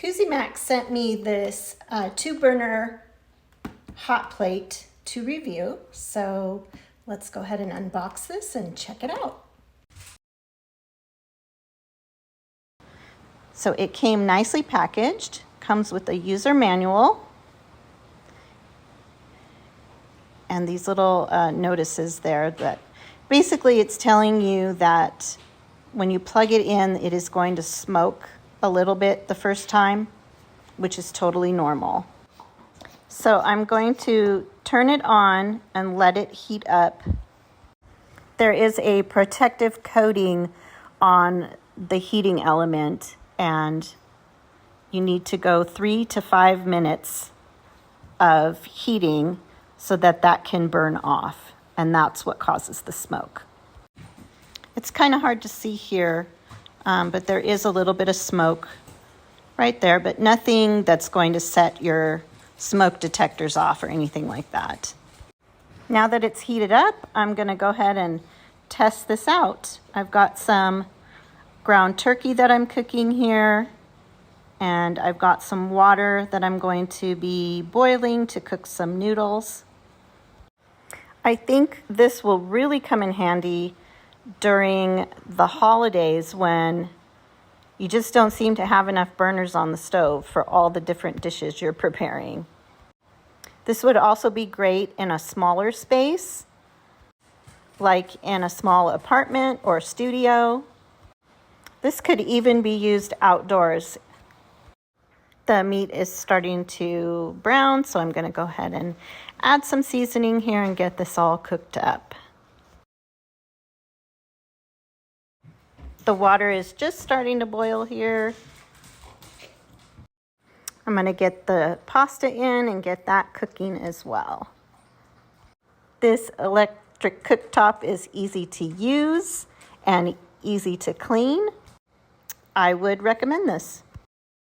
Cusimax sent me this 2-burner hot plate to review, so let's go ahead and unbox this and check it out. So it came nicely packaged, comes with a user manual and these little notices there that basically it's telling you that when you plug it in, it is going to smoke a little bit the first time, which is totally normal. So I'm going to turn it on and let it heat up. There is a protective coating on the heating element, and you need to go 3 to 5 minutes of heating so that that can burn off, and that's what causes the smoke. It's kind of hard to see here, but there is a little bit of smoke right there, but nothing that's going to set your smoke detectors off or anything like that. Now that it's heated up, I'm going to go ahead and test this out. I've got some ground turkey that I'm cooking here, and I've got some water that I'm going to be boiling to cook some noodles. I think this will really come in handy during the holidays when you just don't seem to have enough burners on the stove for all the different dishes you're preparing. This would also be great in a smaller space, like in a small apartment or studio. This could even be used outdoors. The meat is starting to brown, so I'm going to go ahead and add some seasoning here and get this all cooked up. The water is just starting to boil here. I'm going to get the pasta in and get that cooking as well. This electric cooktop is easy to use and easy to clean. I would recommend this.